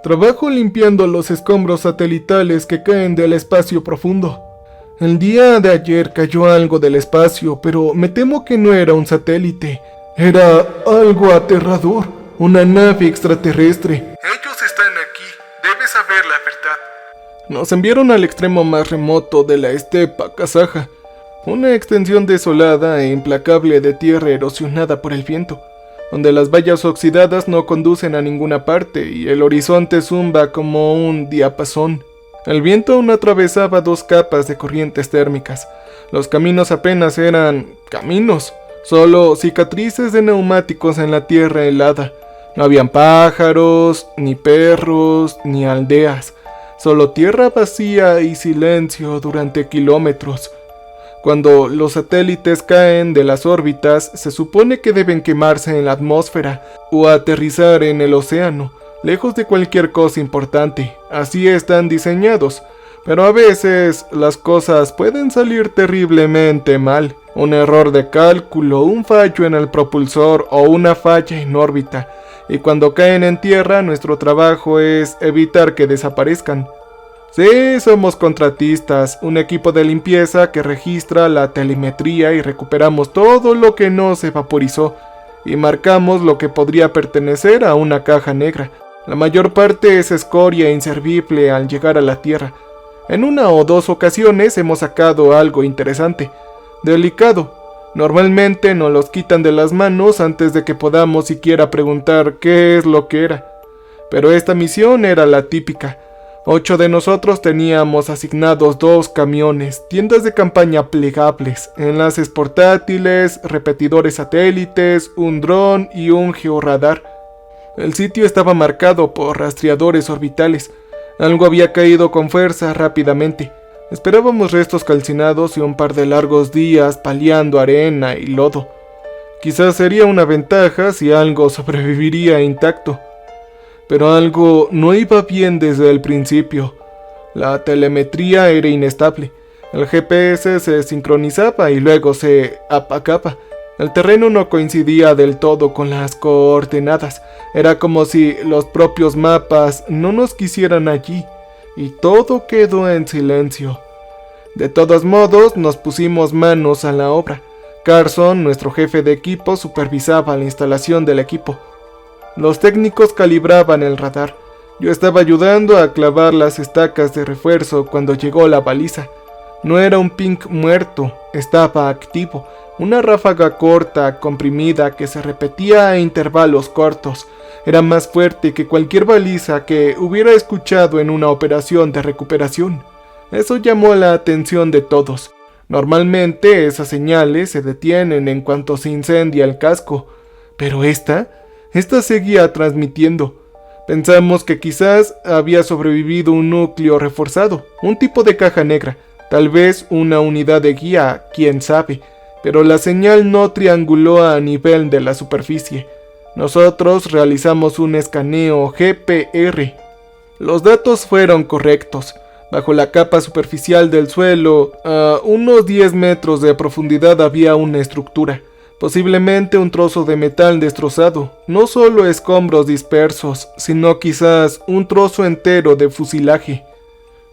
Trabajo limpiando los escombros satelitales que caen del espacio profundo. El día de ayer cayó algo del espacio, pero me temo que no era un satélite. Era algo aterrador, una nave extraterrestre. Ellos están aquí, debes saber la verdad. Nos enviaron al extremo más remoto de la estepa kazaja, una extensión desolada e implacable de tierra erosionada por el viento, donde las vallas oxidadas no conducen a ninguna parte y el horizonte zumba como un diapasón. El viento aún atravesaba 2 capas de corrientes térmicas. Los caminos apenas eran caminos, solo cicatrices de neumáticos en la tierra helada. No habían pájaros, ni perros, ni aldeas, solo tierra vacía y silencio durante kilómetros. Cuando los satélites caen de las órbitas, se supone que deben quemarse en la atmósfera o aterrizar en el océano, lejos de cualquier cosa importante. Así están diseñados, pero a veces las cosas pueden salir terriblemente mal. Un error de cálculo, un fallo en el propulsor o una falla en órbita. Y cuando caen en tierra, nuestro trabajo es evitar que desaparezcan. Sí, somos contratistas, un equipo de limpieza que registra la telemetría y recuperamos todo lo que no se vaporizó y marcamos lo que podría pertenecer a una caja negra. La mayor parte es escoria inservible al llegar a la Tierra. En 1 o 2 ocasiones hemos sacado algo interesante, delicado. Normalmente nos los quitan de las manos antes de que podamos siquiera preguntar qué es lo que era. Pero esta misión era la típica. 8 de nosotros teníamos asignados 2 camiones, tiendas de campaña plegables, enlaces portátiles, repetidores satélites, un dron y un georradar. El sitio estaba marcado por rastreadores orbitales. Algo había caído con fuerza rápidamente. Esperábamos restos calcinados y un par de largos días paliando arena y lodo. Quizás sería una ventaja si algo sobreviviría intacto. Pero algo no iba bien desde el principio. La telemetría era inestable. El GPS se sincronizaba y luego se apagaba. El terreno no coincidía del todo con las coordenadas. Era como si los propios mapas no nos quisieran allí. Y todo quedó en silencio. De todos modos, nos pusimos manos a la obra. Carson, nuestro jefe de equipo, supervisaba la instalación del equipo. Los técnicos calibraban el radar. Yo estaba ayudando a clavar las estacas de refuerzo cuando llegó la baliza. No era un ping muerto, estaba activo. Una ráfaga corta, comprimida, que se repetía a intervalos cortos. Era más fuerte que cualquier baliza que hubiera escuchado en una operación de recuperación. Eso llamó la atención de todos. Normalmente esas señales se detienen en cuanto se incendia el casco, pero esta seguía transmitiendo. Pensamos que quizás había sobrevivido un núcleo reforzado, un tipo de caja negra, tal vez una unidad de guía, quién sabe, pero la señal no trianguló a nivel de la superficie. Nosotros realizamos un escaneo GPR. Los datos fueron correctos. Bajo la capa superficial del suelo, a unos 10 metros de profundidad había una estructura. Posiblemente un trozo de metal destrozado, no solo escombros dispersos, sino quizás un trozo entero de fusilaje.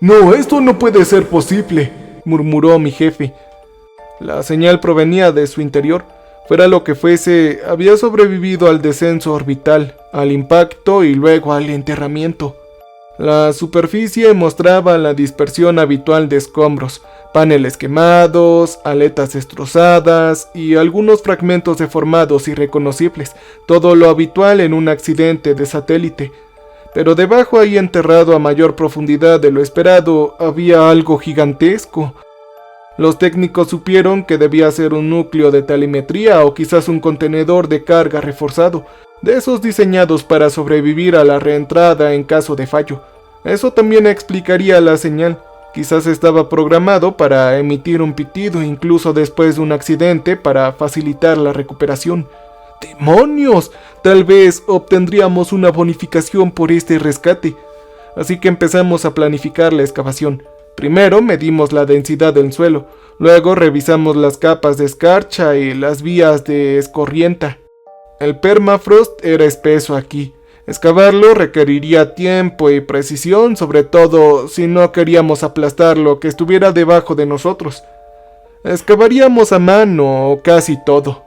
«No, esto no puede ser posible», murmuró mi jefe. La señal provenía de su interior. Fuera lo que fuese, había sobrevivido al descenso orbital, al impacto y luego al enterramiento. La superficie mostraba la dispersión habitual de escombros, paneles quemados, aletas destrozadas y algunos fragmentos deformados irreconocibles, todo lo habitual en un accidente de satélite. Pero debajo, ahí enterrado a mayor profundidad de lo esperado, había algo gigantesco. Los técnicos supieron que debía ser un núcleo de telemetría o quizás un contenedor de carga reforzado, de esos diseñados para sobrevivir a la reentrada en caso de fallo. Eso también explicaría la señal. Quizás estaba programado para emitir un pitido incluso después de un accidente para facilitar la recuperación. ¡Demonios! Tal vez obtendríamos una bonificación por este rescate. Así que empezamos a planificar la excavación. Primero medimos la densidad del suelo, luego revisamos las capas de escarcha y las vías de escorrienta. El permafrost era espeso aquí. Excavarlo requeriría tiempo y precisión, sobre todo si no queríamos aplastar lo que estuviera debajo de nosotros. Excavaríamos a mano casi todo.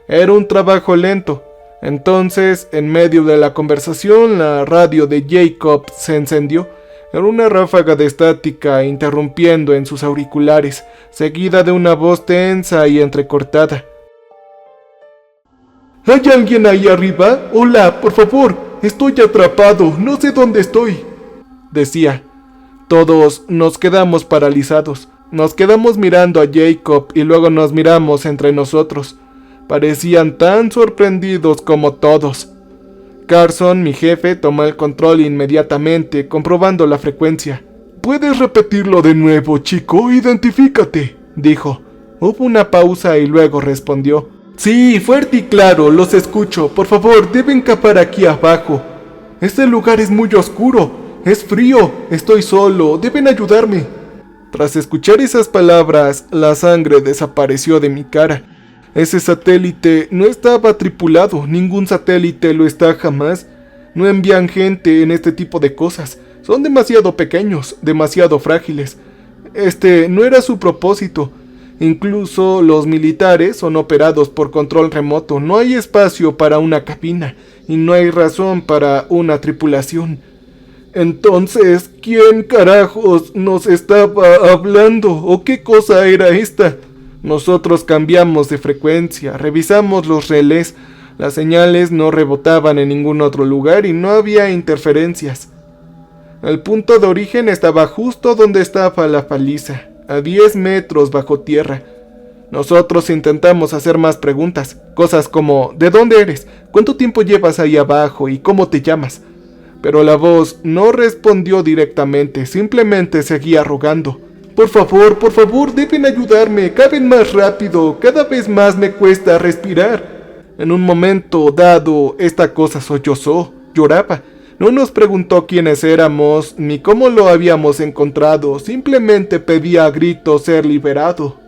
Era un trabajo lento. Entonces, en medio de la conversación, la radio de Jacob se encendió. Era una ráfaga de estática interrumpiendo en sus auriculares, seguida de una voz tensa y entrecortada. ¿Hay alguien ahí arriba? Hola, por favor, estoy atrapado, no sé dónde estoy, decía. Todos nos quedamos paralizados. Nos quedamos mirando a Jacob y luego nos miramos entre nosotros. Parecían tan sorprendidos como todos. Carson, mi jefe, tomó el control inmediatamente, comprobando la frecuencia. ¿Puedes repetirlo de nuevo, chico? Identifícate, dijo. Hubo una pausa y luego respondió. Sí, fuerte y claro, los escucho. Por favor, deben capar aquí abajo. Este lugar es muy oscuro. Es frío. Estoy solo. Deben ayudarme. Tras escuchar esas palabras, la sangre desapareció de mi cara. Ese satélite no estaba tripulado, ningún satélite lo está jamás. No envían gente en este tipo de cosas. Son demasiado pequeños, demasiado frágiles. Este no era su propósito. Incluso los militares son operados por control remoto. No hay espacio para una cabina y no hay razón para una tripulación. Entonces, ¿quién carajos nos estaba hablando? ¿O qué cosa era esta? Nosotros cambiamos de frecuencia, revisamos los relés, las señales no rebotaban en ningún otro lugar y no había interferencias. El punto de origen estaba justo donde estaba la paliza, a 10 metros bajo tierra. Nosotros intentamos hacer más preguntas, cosas como ¿de dónde eres? ¿Cuánto tiempo llevas ahí abajo? ¿Y cómo te llamas? Pero la voz no respondió directamente, simplemente seguía rogando. Por favor, deben ayudarme, caben más rápido, cada vez más me cuesta respirar. En un momento dado, esta cosa sollozó, lloraba. No nos preguntó quiénes éramos, ni cómo lo habíamos encontrado, simplemente pedía a gritos ser liberado.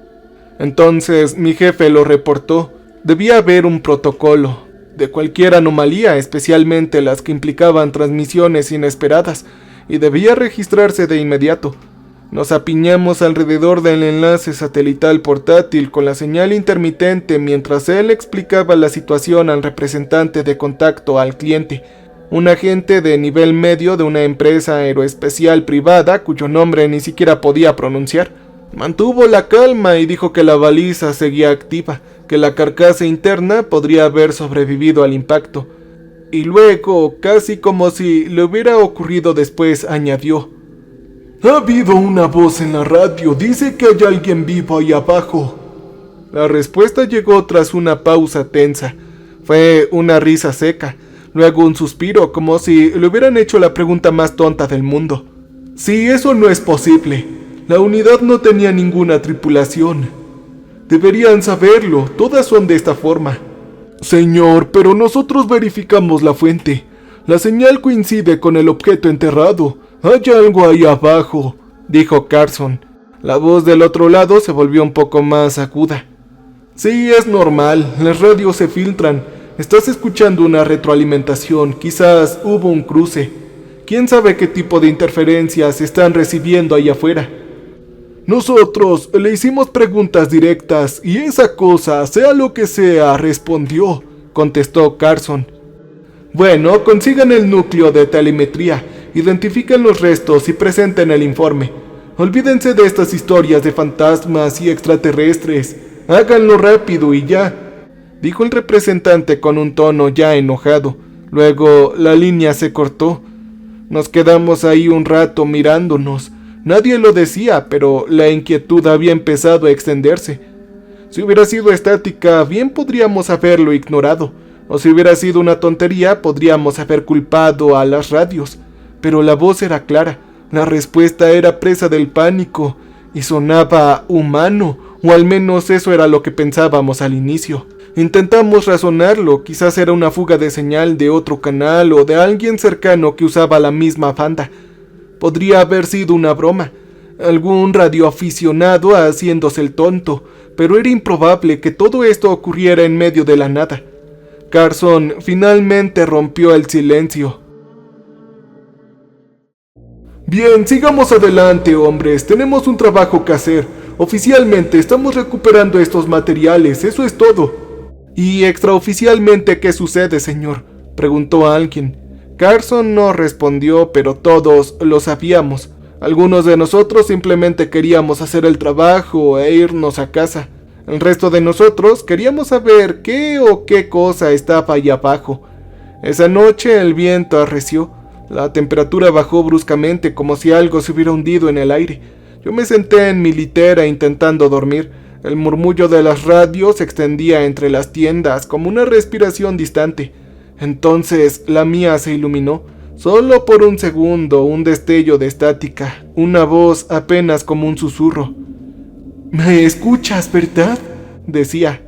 Entonces mi jefe lo reportó. Debía haber un protocolo. De cualquier anomalía, especialmente las que implicaban transmisiones inesperadas, y debía registrarse de inmediato. Nos apiñamos alrededor del enlace satelital portátil con la señal intermitente mientras él explicaba la situación al representante de contacto al cliente, un agente de nivel medio de una empresa aeroespacial privada cuyo nombre ni siquiera podía pronunciar. Mantuvo la calma y dijo que la baliza seguía activa, que la carcasa interna podría haber sobrevivido al impacto. Y luego, casi como si le hubiera ocurrido después, añadió: «Ha habido una voz en la radio, dice que hay alguien vivo ahí abajo». La respuesta llegó tras una pausa tensa. Fue una risa seca, luego un suspiro, como si le hubieran hecho la pregunta más tonta del mundo. «Sí, eso no es posible. La unidad no tenía ninguna tripulación. Deberían saberlo, todas son de esta forma». «Señor, pero nosotros verificamos la fuente. La señal coincide con el objeto enterrado. Hay algo ahí abajo», dijo Carson. La voz del otro lado se volvió un poco más aguda. «Sí, es normal, las radios se filtran. Estás escuchando una retroalimentación, quizás hubo un cruce. ¿Quién sabe qué tipo de interferencias están recibiendo ahí afuera?» «Nosotros le hicimos preguntas directas y esa cosa, sea lo que sea, respondió», contestó Carson. «Bueno, consigan el núcleo de telemetría, identifiquen los restos y presenten el informe. Olvídense de estas historias de fantasmas y extraterrestres. Háganlo rápido y ya», dijo el representante con un tono ya enojado. Luego la línea se cortó. Nos quedamos ahí un rato mirándonos. Nadie lo decía, pero la inquietud había empezado a extenderse. Si hubiera sido estática, bien podríamos haberlo ignorado, o si hubiera sido una tontería, podríamos haber culpado a las radios. Pero la voz era clara, la respuesta era presa del pánico, y sonaba humano, o al menos eso era lo que pensábamos al inicio. Intentamos razonarlo, quizás era una fuga de señal de otro canal o de alguien cercano que usaba la misma banda. Podría haber sido una broma, algún radioaficionado haciéndose el tonto, pero era improbable que todo esto ocurriera en medio de la nada. Carson finalmente rompió el silencio. Bien, sigamos adelante, hombres. Tenemos un trabajo que hacer. Oficialmente estamos recuperando estos materiales, eso es todo. ¿Y extraoficialmente qué sucede, señor?, preguntó alguien. Carson no respondió, pero todos lo sabíamos. Algunos de nosotros simplemente queríamos hacer el trabajo e irnos a casa. El resto de nosotros queríamos saber qué o qué cosa estaba allá abajo. Esa noche el viento arreció. La temperatura bajó bruscamente como si algo se hubiera hundido en el aire. Yo me senté en mi litera intentando dormir. El murmullo de las radios se extendía entre las tiendas como una respiración distante. Entonces la mía se iluminó. Solo por un segundo, un destello de estática, una voz apenas como un susurro. «¿Me escuchas, verdad?», decía.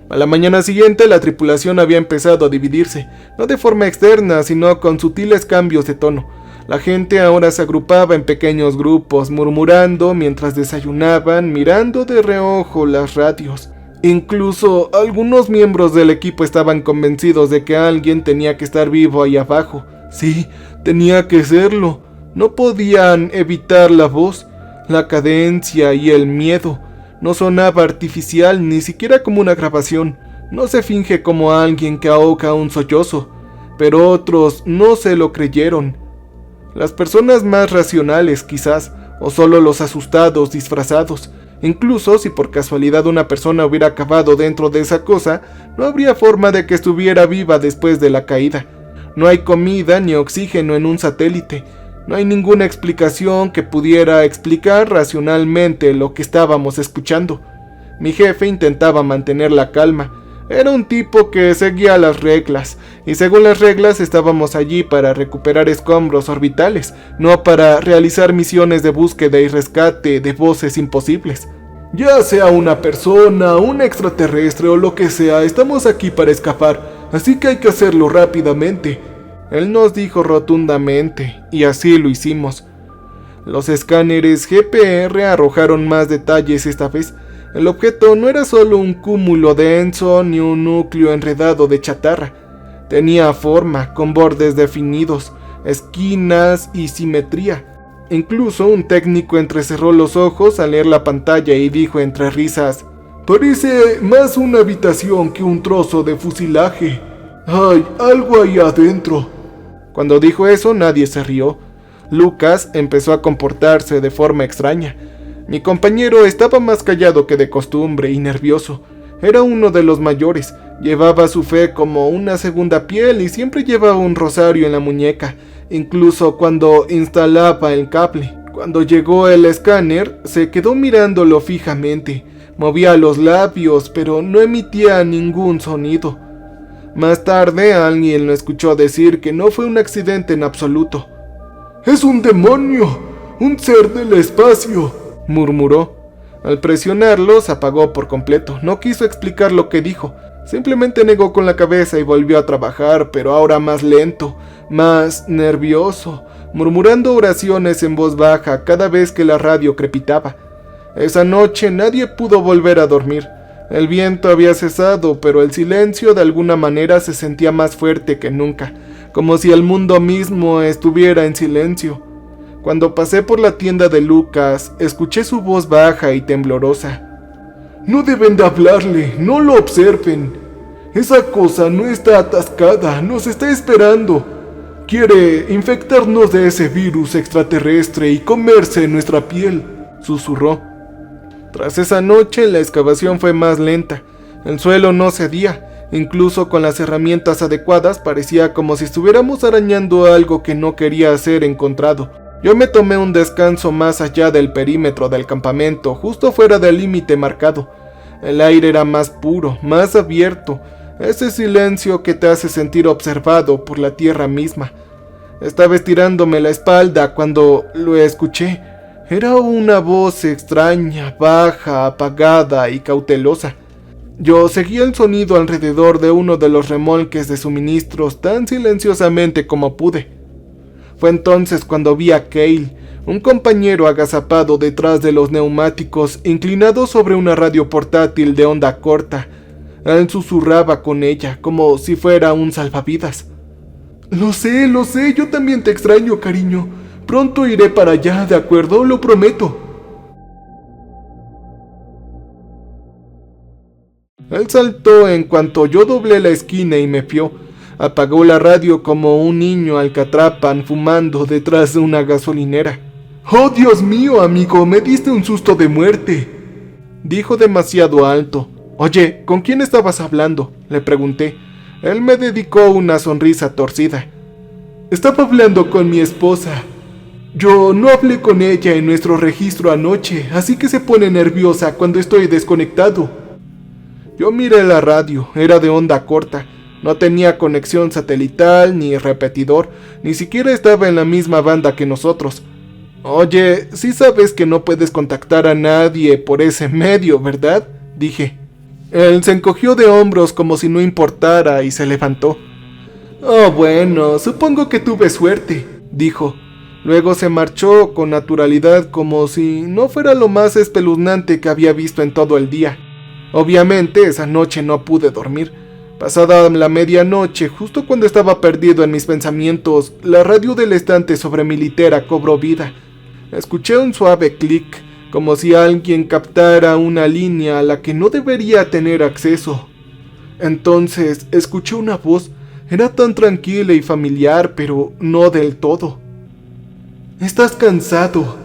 A la mañana siguiente la tripulación había empezado a dividirse, no de forma externa, sino con sutiles cambios de tono. La gente ahora se agrupaba en pequeños grupos, murmurando mientras desayunaban, mirando de reojo las radios. Incluso algunos miembros del equipo estaban convencidos de que alguien tenía que estar vivo ahí abajo. Sí, tenía que serlo. No podían evitar la voz, la cadencia y el miedo. No sonaba artificial, ni siquiera como una grabación. No se finge como alguien que ahoga un sollozo. Pero otros no se lo creyeron. Las personas más racionales, quizás, o solo los asustados disfrazados. Incluso si por casualidad una persona hubiera acabado dentro de esa cosa, no habría forma de que estuviera viva después de la caída. No hay comida ni oxígeno en un satélite. No hay ninguna explicación que pudiera explicar racionalmente lo que estábamos escuchando. Mi jefe intentaba mantener la calma. Era un tipo que seguía las reglas, y según las reglas estábamos allí para recuperar escombros orbitales, no para realizar misiones de búsqueda y rescate de voces imposibles. Ya sea una persona, un extraterrestre o lo que sea, estamos aquí para escapar, así que hay que hacerlo rápidamente. Él nos dijo rotundamente, y así lo hicimos. Los escáneres GPR arrojaron más detalles esta vez. El objeto no era solo un cúmulo denso ni un núcleo enredado de chatarra. Tenía forma, con bordes definidos, esquinas y simetría. Incluso un técnico entrecerró los ojos al leer la pantalla y dijo entre risas: «Parece más una habitación que un trozo de fusilaje. ¡Hay algo ahí adentro!». Cuando dijo eso, nadie se rió. Lucas empezó a comportarse de forma extraña. Mi compañero estaba más callado que de costumbre y nervioso. Era uno de los mayores, llevaba su fe como una segunda piel y siempre llevaba un rosario en la muñeca, incluso cuando instalaba el cable. Cuando llegó el escáner, se quedó mirándolo fijamente. Movía los labios, pero no emitía ningún sonido. Más tarde, alguien lo escuchó decir que no fue un accidente en absoluto. «¡Es un demonio! ¡Un ser del espacio!», murmuró. Al presionarlo, se apagó por completo. No quiso explicar lo que dijo. Simplemente negó con la cabeza y volvió a trabajar, pero ahora más lento, más nervioso, murmurando oraciones en voz baja cada vez que la radio crepitaba. Esa noche nadie pudo volver a dormir. El viento había cesado, pero el silencio de alguna manera se sentía más fuerte que nunca, como si el mundo mismo estuviera en silencio. Cuando pasé por la tienda de Lucas, escuché su voz baja y temblorosa. «No deben de hablarle, no lo observen. Esa cosa no está atascada, nos está esperando. Quiere infectarnos de ese virus extraterrestre y comerse nuestra piel», susurró. Tras esa noche, la excavación fue más lenta. El suelo no cedía. Incluso con las herramientas adecuadas, parecía como si estuviéramos arañando algo que no quería ser encontrado. Yo me tomé un descanso más allá del perímetro del campamento, justo fuera del límite marcado. El aire era más puro, más abierto, ese silencio que te hace sentir observado por la tierra misma. Estaba estirándome la espalda cuando lo escuché. Era una voz extraña, baja, apagada y cautelosa. Yo seguía el sonido alrededor de uno de los remolques de suministros tan silenciosamente como pude. Fue entonces cuando vi a Cale, un compañero agazapado detrás de los neumáticos, inclinado sobre una radio portátil de onda corta. Él susurraba con ella, como si fuera un salvavidas. Lo sé, yo también te extraño, cariño. Pronto iré para allá, ¿de acuerdo? Lo prometo. Él saltó en cuanto yo doblé la esquina y me vio. Apagó la radio como un niño alcatrapan fumando detrás de una gasolinera. ¡Oh, Dios mío, amigo! Me diste un susto de muerte, dijo demasiado alto. Oye, ¿con quién estabas hablando?, le pregunté. Él me dedicó una sonrisa torcida. Estaba hablando con mi esposa. Yo no hablé con ella en nuestro registro anoche, así que se pone nerviosa cuando estoy desconectado. Yo miré la radio, era de onda corta. No tenía conexión satelital ni repetidor, ni siquiera estaba en la misma banda que nosotros. Oye, sí sabes que no puedes contactar a nadie por ese medio, ¿verdad?, dije. Él se encogió de hombros como si no importara y se levantó. Oh, bueno, supongo que tuve suerte, dijo. Luego se marchó con naturalidad como si no fuera lo más espeluznante que había visto en todo el día. Obviamente esa noche no pude dormir. Pasada la medianoche, justo cuando estaba perdido en mis pensamientos, la radio del estante sobre mi litera cobró vida. Escuché un suave clic, como si alguien captara una línea a la que no debería tener acceso. Entonces escuché una voz. Era tan tranquila y familiar, pero no del todo. «Estás cansado»,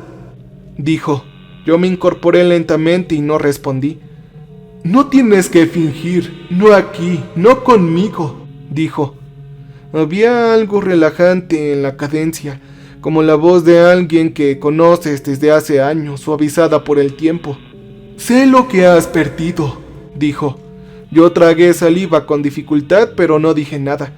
dijo. Yo me incorporé lentamente y no respondí. «No tienes que fingir, no aquí, no conmigo», dijo. Había algo relajante en la cadencia, como la voz de alguien que conoces desde hace años, suavizada por el tiempo. «Sé lo que has perdido», dijo. Yo tragué saliva con dificultad, pero no dije nada.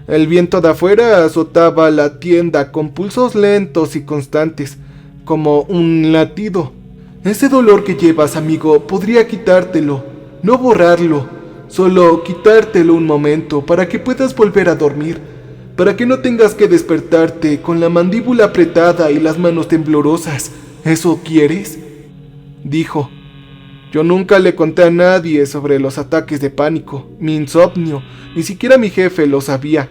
El viento de afuera azotaba la tienda con pulsos lentos y constantes, como un latido. «Ese dolor que llevas, amigo, podría quitártelo, no borrarlo, solo quitártelo un momento para que puedas volver a dormir, para que no tengas que despertarte con la mandíbula apretada y las manos temblorosas. ¿Eso quieres?», dijo. Yo nunca le conté a nadie sobre los ataques de pánico, mi insomnio, ni siquiera mi jefe lo sabía.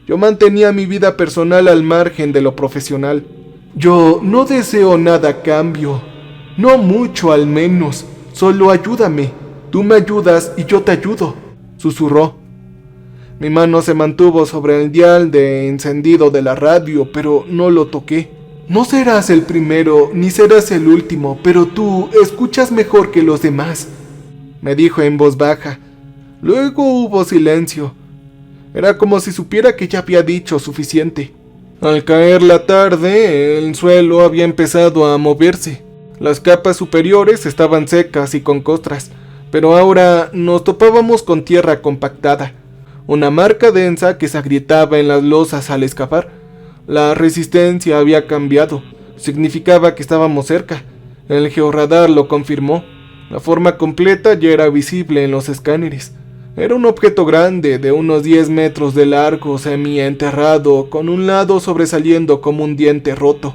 Yo mantenía mi vida personal al margen de lo profesional. Yo no deseo nada a cambio, no mucho al menos, solo ayúdame. Tú me ayudas y yo te ayudo, susurró. Mi mano se mantuvo sobre el dial de encendido de la radio, pero no lo toqué. No serás el primero, ni serás el último, pero tú escuchas mejor que los demás, me dijo en voz baja. Luego hubo silencio. Era como si supiera que ya había dicho suficiente. Al caer la tarde, el suelo había empezado a moverse. Las capas superiores estaban secas y con costras, pero ahora nos topábamos con tierra compactada, una marca densa que se agrietaba en las losas al excavar. La resistencia había cambiado, significaba que estábamos cerca. El georradar lo confirmó. La forma completa ya era visible en los escáneres. Era un objeto grande de unos 10 metros de largo, semi-enterrado, con un lado sobresaliendo como un diente roto.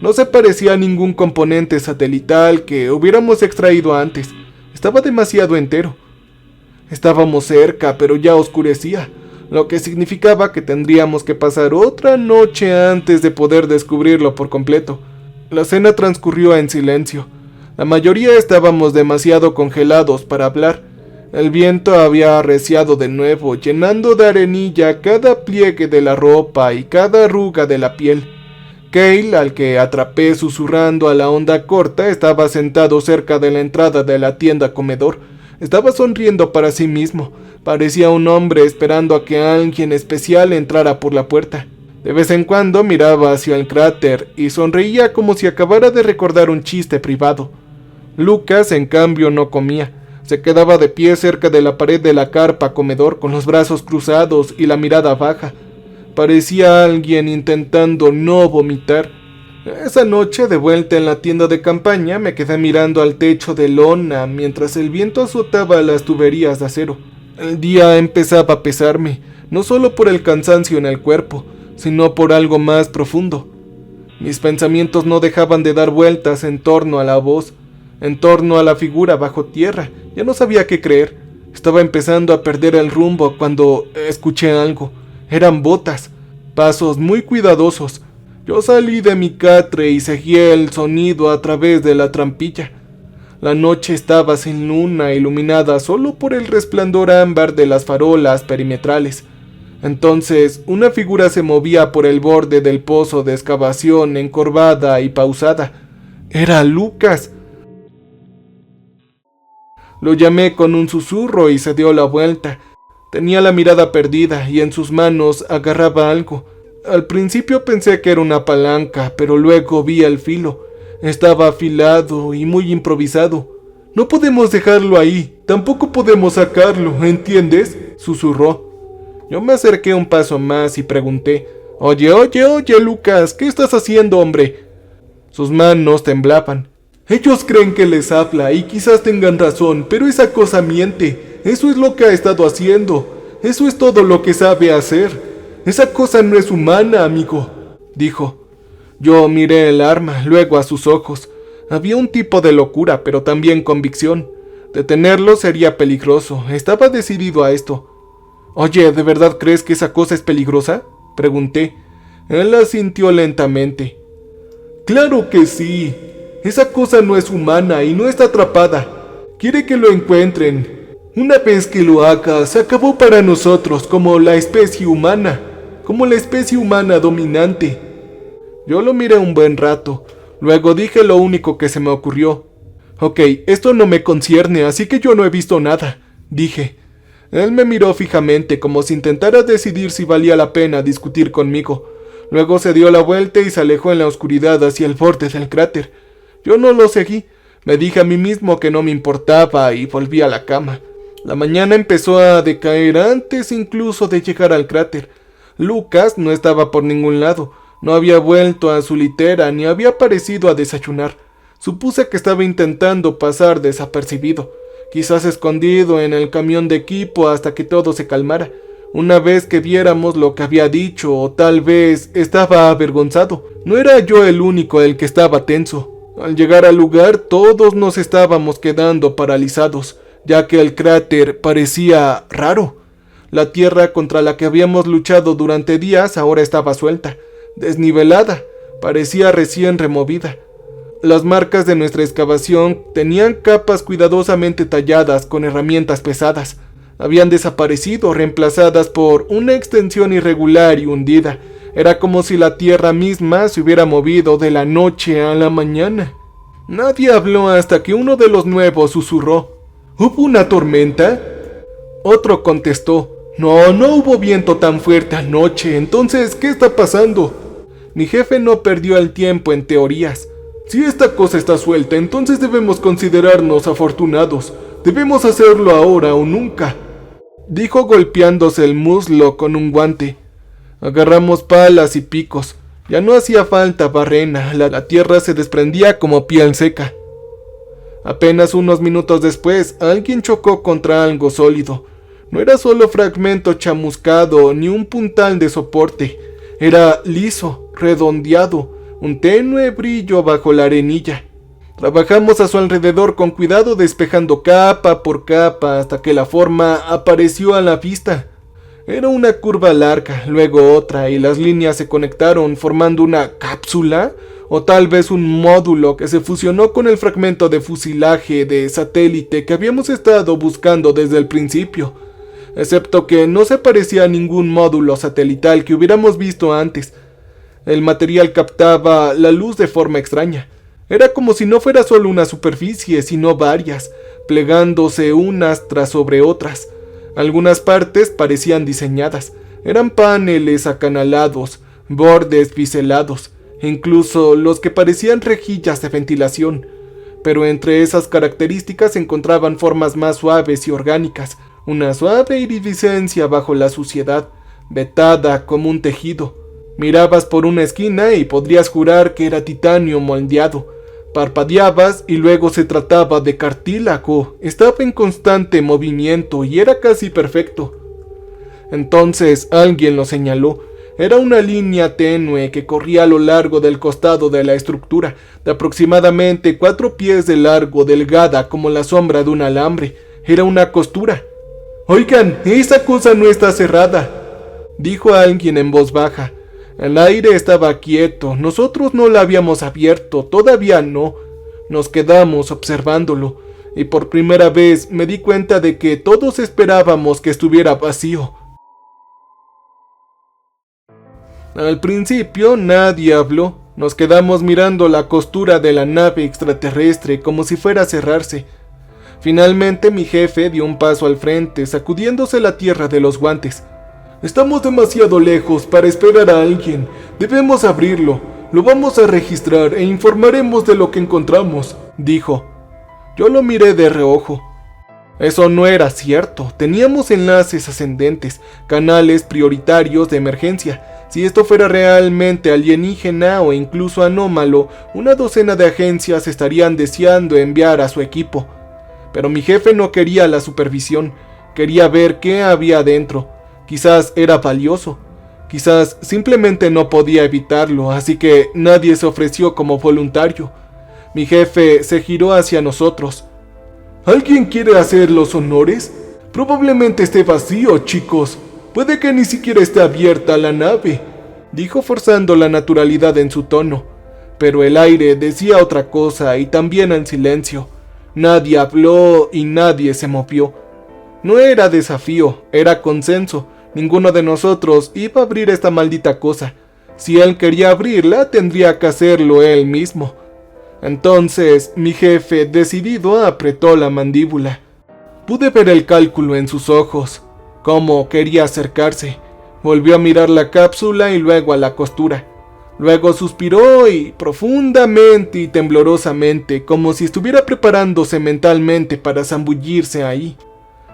No se parecía a ningún componente satelital que hubiéramos extraído antes. Estaba demasiado entero. Estábamos cerca, pero ya oscurecía, lo que significaba que tendríamos que pasar otra noche antes de poder descubrirlo por completo. La cena transcurrió en silencio. La mayoría estábamos demasiado congelados para hablar. El viento había arreciado de nuevo, llenando de arenilla cada pliegue de la ropa y cada arruga de la piel. Cale, al que atrapé susurrando a la onda corta, estaba sentado cerca de la entrada de la tienda comedor. Estaba sonriendo para sí mismo. Parecía un hombre esperando a que alguien especial entrara por la puerta. De vez en cuando miraba hacia el cráter y sonreía como si acabara de recordar un chiste privado. Lucas, en cambio, no comía. Se quedaba de pie cerca de la pared de la carpa comedor con los brazos cruzados y la mirada baja. Parecía alguien intentando no vomitar. Esa noche, de vuelta en la tienda de campaña, me quedé mirando al techo de lona mientras el viento azotaba las tuberías de acero. El día empezaba a pesarme, no solo por el cansancio en el cuerpo, sino por algo más profundo. Mis pensamientos no dejaban de dar vueltas en torno a la voz, en torno a la figura bajo tierra. Ya no sabía qué creer. Estaba empezando a perder el rumbo cuando escuché algo. Eran botas, pasos muy cuidadosos. Yo salí de mi catre y seguí el sonido a través de la trampilla. La noche estaba sin luna, iluminada solo por el resplandor ámbar de las farolas perimetrales. Entonces, una figura se movía por el borde del pozo de excavación, encorvada y pausada. Era Lucas. Lo llamé con un susurro y se dio la vuelta. Tenía la mirada perdida y en sus manos agarraba algo. Al principio pensé que era una palanca, pero luego vi el filo. Estaba afilado y muy improvisado. No podemos dejarlo ahí, tampoco podemos sacarlo, ¿entiendes?, susurró. Yo me acerqué un paso más y pregunté: Oye, Lucas, ¿qué estás haciendo, hombre? Sus manos temblaban. Ellos creen que les habla y quizás tengan razón, pero esa cosa miente. Eso es lo que ha estado haciendo. Eso es todo lo que sabe hacer. Esa cosa no es humana, amigo, dijo. Yo miré el arma, luego a sus ojos. Había un tipo de locura, pero también convicción. Detenerlo sería peligroso. Estaba decidido a esto. Oye, ¿de verdad crees que esa cosa es peligrosa?, pregunté. Él asintió lentamente. Claro que sí. Esa cosa no es humana y no está atrapada. Quiere que lo encuentren. Una vez que lo haga, se acabó para nosotros como la especie humana dominante. Yo lo miré un buen rato. Luego dije lo único que se me ocurrió. Ok, esto no me concierne, así que yo no he visto nada, dije. Él me miró fijamente, como si intentara decidir si valía la pena discutir conmigo. Luego se dio la vuelta y se alejó en la oscuridad hacia el borde del cráter. Yo no lo seguí. Me dije a mí mismo que no me importaba y volví a la cama. La mañana empezó a decaer antes incluso de llegar al cráter. Lucas no estaba por ningún lado. No había vuelto a su litera ni había aparecido a desayunar. Supuse que estaba intentando pasar desapercibido. Quizás escondido en el camión de equipo hasta que todo se calmara. Una vez que viéramos lo que había dicho, o tal vez estaba avergonzado. No era yo el único el que estaba tenso. Al llegar al lugar, todos nos estábamos quedando paralizados, ya que el cráter parecía raro. La tierra contra la que habíamos luchado durante días ahora estaba suelta, desnivelada, parecía recién removida. Las marcas de nuestra excavación tenían capas cuidadosamente talladas con herramientas pesadas. Habían desaparecido, reemplazadas por una extensión irregular y hundida. Era como si la tierra misma se hubiera movido de la noche a la mañana. Nadie habló hasta que uno de los nuevos susurró: ¿Hubo una tormenta? Otro contestó: No hubo viento tan fuerte anoche. Entonces, ¿qué está pasando? Mi jefe no perdió el tiempo en teorías. Si esta cosa está suelta, entonces debemos considerarnos afortunados. Debemos hacerlo ahora o nunca, dijo golpeándose el muslo con un guante. Agarramos palas y picos. Ya no hacía falta barrena, la tierra se desprendía como piel seca. Apenas unos minutos después, alguien chocó contra algo sólido. No era solo fragmento chamuscado ni un puntal de soporte. Era liso, redondeado, un tenue brillo bajo la arenilla. Trabajamos a su alrededor con cuidado, despejando capa por capa hasta que la forma apareció a la vista. Era una curva larga, luego otra, y las líneas se conectaron formando una cápsula o tal vez un módulo que se fusionó con el fragmento de fuselaje de satélite que habíamos estado buscando desde el principio, excepto que no se parecía a ningún módulo satelital que hubiéramos visto antes. El material captaba la luz de forma extraña. Era como si no fuera solo una superficie, sino varias, plegándose unas tras sobre otras. Algunas partes parecían diseñadas. Eran paneles acanalados, bordes biselados, incluso los que parecían rejillas de ventilación. Pero entre esas características se encontraban formas más suaves y orgánicas, una suave iridiscencia bajo la suciedad, vetada como un tejido. Mirabas por una esquina y podrías jurar que era titanio moldeado. Parpadeabas y luego se trataba de cartílago. Estaba en constante movimiento y era casi perfecto. Entonces alguien lo señaló. Era una línea tenue que corría a lo largo del costado de la estructura, de aproximadamente 4 pies de largo, delgada como la sombra de un alambre. Era una costura. Oigan, esa cosa no está cerrada, dijo alguien en voz baja. El aire estaba quieto, nosotros no la habíamos abierto, todavía no. Nos quedamos observándolo, y por primera vez me di cuenta de que todos esperábamos que estuviera vacío. Al principio nadie habló, nos quedamos mirando la costura de la nave extraterrestre como si fuera a cerrarse. Finalmente mi jefe dio un paso al frente, sacudiéndose la tierra de los guantes. Estamos demasiado lejos para esperar a alguien. Debemos abrirlo. Lo vamos a registrar e informaremos de lo que encontramos, dijo. Yo lo miré de reojo. Eso no era cierto. Teníamos enlaces ascendentes, canales prioritarios de emergencia. Si esto fuera realmente alienígena o incluso anómalo, una docena de agencias estarían deseando enviar a su equipo. Pero mi jefe no quería la supervisión. Quería ver qué había dentro. Quizás era valioso. Quizás simplemente no podía evitarlo, así que nadie se ofreció como voluntario. Mi jefe se giró hacia nosotros. ¿Alguien quiere hacer los honores? Probablemente esté vacío, chicos. Puede que ni siquiera esté abierta la nave, dijo forzando la naturalidad en su tono. Pero el aire decía otra cosa y también en silencio. Nadie habló y nadie se movió. No era desafío, era consenso. Ninguno de nosotros iba a abrir esta maldita cosa. Si él quería abrirla, tendría que hacerlo él mismo. Entonces, mi jefe, decidido, apretó la mandíbula. Pude ver el cálculo en sus ojos. Cómo quería acercarse. Volvió a mirar la cápsula y luego a la costura. Luego suspiró y profundamente y temblorosamente, como si estuviera preparándose mentalmente para zambullirse ahí.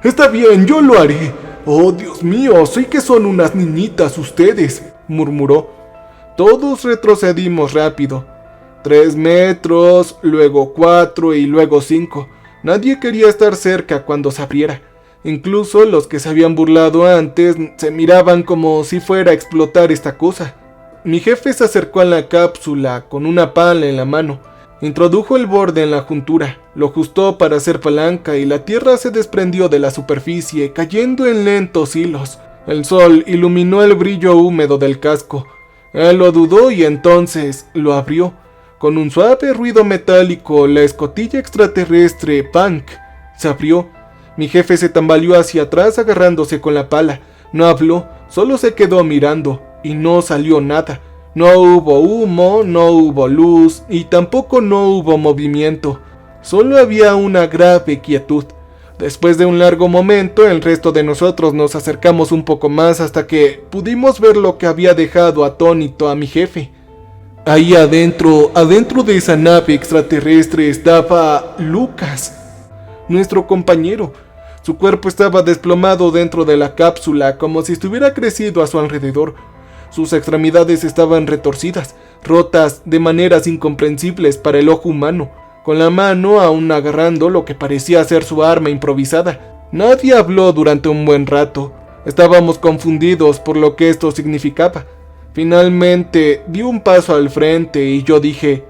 Está bien, yo lo haré. Oh, Dios mío, sé que son unas niñitas ustedes, murmuró. Todos retrocedimos rápido. 3 metros, luego 4 y luego 5. Nadie quería estar cerca cuando se abriera. Incluso los que se habían burlado antes se miraban como si fuera a explotar esta cosa. Mi jefe se acercó a la cápsula con una pala en la mano. Introdujo el borde en la juntura, lo ajustó para hacer palanca y la tierra se desprendió de la superficie, cayendo en lentos hilos. El sol iluminó el brillo húmedo del casco. Él lo dudó y entonces lo abrió. Con un suave ruido metálico, la escotilla extraterrestre Punk se abrió. Mi jefe se tambaleó hacia atrás agarrándose con la pala. No habló, solo se quedó mirando, y no salió nada. No hubo humo, no hubo luz, y tampoco no hubo movimiento. Solo había una grave quietud. Después de un largo momento, el resto de nosotros nos acercamos un poco más hasta que pudimos ver lo que había dejado atónito a mi jefe. Ahí adentro de esa nave extraterrestre estaba Lucas, nuestro compañero. Su cuerpo estaba desplomado dentro de la cápsula, como si estuviera crecido a su alrededor. Sus extremidades estaban retorcidas, rotas de maneras incomprensibles para el ojo humano, con la mano aún agarrando lo que parecía ser su arma improvisada. Nadie habló durante un buen rato. Estábamos confundidos por lo que esto significaba. Finalmente dio un paso al frente y yo dije: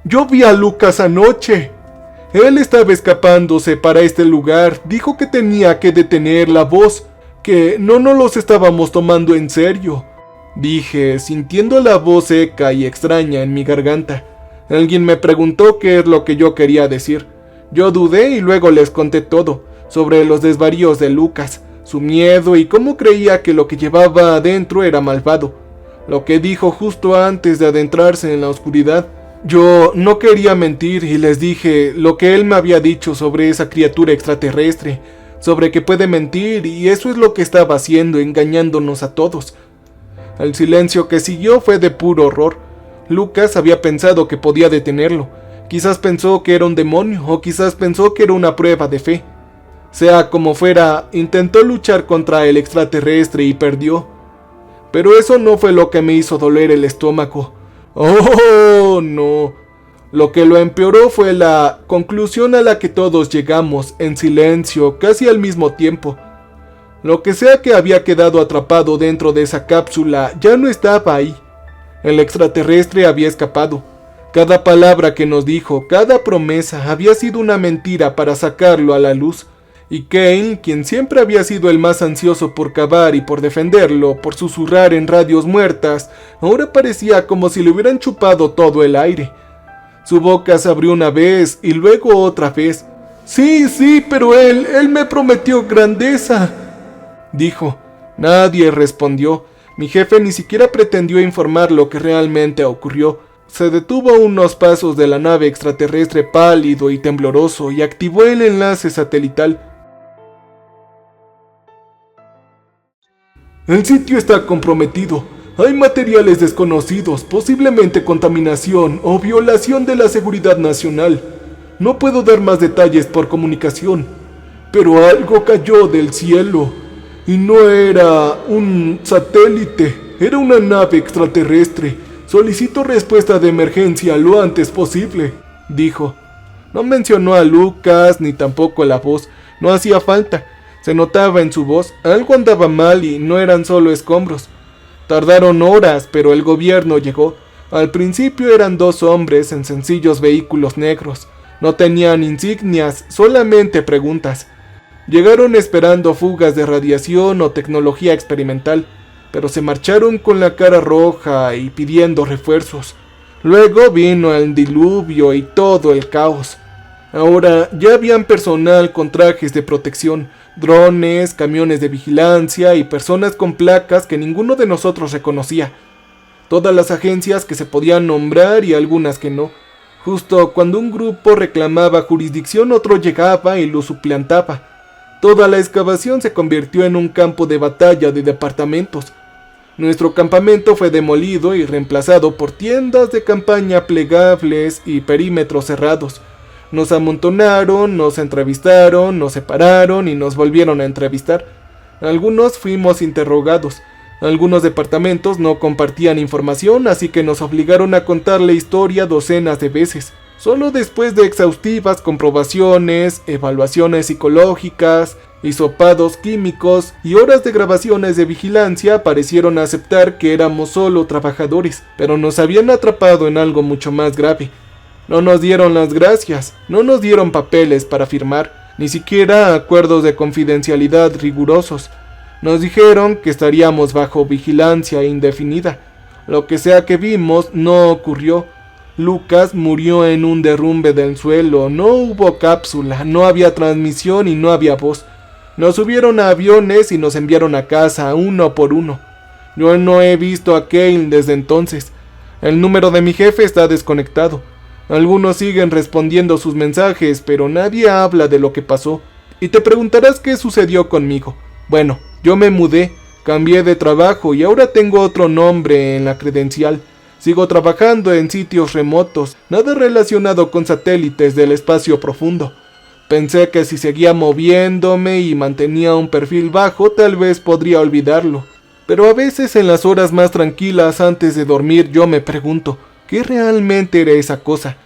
«Yo vi a Lucas anoche. Él estaba escapándose para este lugar. Dijo que tenía que detener la voz, que no nos los estábamos tomando en serio», dije, sintiendo la voz seca y extraña en mi garganta. Alguien me preguntó qué es lo que yo quería decir. Yo dudé y luego les conté todo, sobre los desvaríos de Lucas, su miedo y cómo creía que lo que llevaba adentro era malvado. Lo que dijo justo antes de adentrarse en la oscuridad. Yo no quería mentir y les dije lo que él me había dicho sobre esa criatura extraterrestre, sobre que puede mentir y eso es lo que estaba haciendo, engañándonos a todos. El silencio que siguió fue de puro horror. Lucas había pensado que podía detenerlo. Quizás pensó que era un demonio o quizás pensó que era una prueba de fe. Sea como fuera, intentó luchar contra el extraterrestre y perdió. Pero eso no fue lo que me hizo doler el estómago. ¡Oh, no! Lo que lo empeoró fue la conclusión a la que todos llegamos, en silencio, casi al mismo tiempo. Lo que sea que había quedado atrapado dentro de esa cápsula ya no estaba ahí. El extraterrestre había escapado. Cada palabra que nos dijo, cada promesa había sido una mentira para sacarlo a la luz. y Kane, quien siempre había sido el más ansioso por cavar y por defenderlo, por susurrar en radios muertas, ahora parecía como si le hubieran chupado todo el aire. Su boca se abrió una vez y luego otra vez. Sí, pero él me prometió grandeza, dijo. Nadie respondió. Mi jefe ni siquiera pretendió informar lo que realmente ocurrió. Se detuvo a unos pasos de la nave extraterrestre pálido y tembloroso y activó el enlace satelital. El sitio está comprometido. Hay materiales desconocidos, posiblemente contaminación o violación de la seguridad nacional. No puedo dar más detalles por comunicación, pero algo cayó del cielo. Y no era un satélite, era una nave extraterrestre. Solicito respuesta de emergencia lo antes posible, dijo. No mencionó a Lucas ni tampoco la voz, no hacía falta. Se notaba en su voz, algo andaba mal y no eran solo escombros. Tardaron horas, pero el gobierno llegó. Al principio eran 2 hombres en sencillos vehículos negros. No tenían insignias, solamente preguntas. Llegaron esperando fugas de radiación o tecnología experimental, pero se marcharon con la cara roja y pidiendo refuerzos. Luego vino el diluvio y todo el caos. Ahora ya habían personal con trajes de protección, drones, camiones de vigilancia y personas con placas que ninguno de nosotros reconocía. Todas las agencias que se podían nombrar y algunas que no. Justo cuando un grupo reclamaba jurisdicción, otro llegaba y lo suplantaba. Toda la excavación se convirtió en un campo de batalla de departamentos. Nuestro campamento fue demolido y reemplazado por tiendas de campaña plegables y perímetros cerrados. Nos amontonaron, nos entrevistaron, nos separaron y nos volvieron a entrevistar. Algunos fuimos interrogados. Algunos departamentos no compartían información, así que nos obligaron a contar la historia docenas de veces. Solo después de exhaustivas comprobaciones, evaluaciones psicológicas, hisopados químicos y horas de grabaciones de vigilancia parecieron aceptar que éramos solo trabajadores, pero nos habían atrapado en algo mucho más grave. No nos dieron las gracias, no nos dieron papeles para firmar, ni siquiera acuerdos de confidencialidad rigurosos. Nos dijeron que estaríamos bajo vigilancia indefinida. Lo que sea que vimos no ocurrió. Lucas murió en un derrumbe del suelo, no hubo cápsula, no había transmisión y no había voz. Nos subieron a aviones y nos enviaron a casa uno por uno. Yo no he visto a Kane desde entonces. El número de mi jefe está desconectado. Algunos siguen respondiendo sus mensajes, pero nadie habla de lo que pasó. Y te preguntarás qué sucedió conmigo. Bueno, yo me mudé, cambié de trabajo y ahora tengo otro nombre en la credencial. Sigo trabajando en sitios remotos, nada relacionado con satélites del espacio profundo. Pensé que si seguía moviéndome y mantenía un perfil bajo, tal vez podría olvidarlo. Pero a veces en las horas más tranquilas antes de dormir yo me pregunto, ¿qué realmente era esa cosa?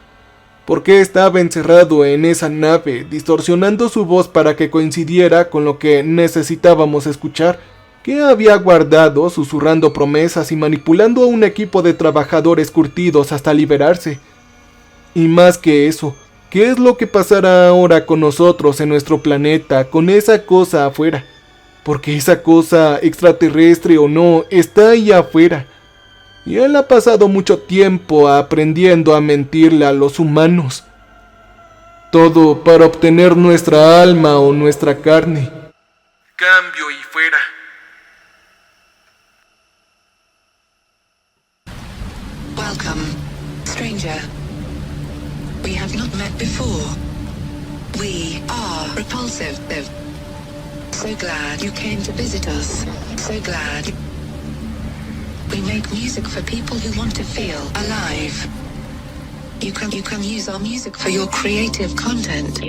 ¿Por qué estaba encerrado en esa nave, distorsionando su voz para que coincidiera con lo que necesitábamos escuchar? ¿Qué había guardado, susurrando promesas y manipulando a un equipo de trabajadores curtidos hasta liberarse? Y más que eso, ¿qué es lo que pasará ahora con nosotros en nuestro planeta, con esa cosa afuera? Porque esa cosa, extraterrestre o no, está ahí afuera. Y él ha pasado mucho tiempo aprendiendo a mentirle a los humanos. Todo para obtener nuestra alma o nuestra carne. Cambio y fuera. Welcome, stranger. We have not met before. We are repulsive. So glad you came to visit us. So glad. We make music for people who want to feel alive. You can use our music for your creative content.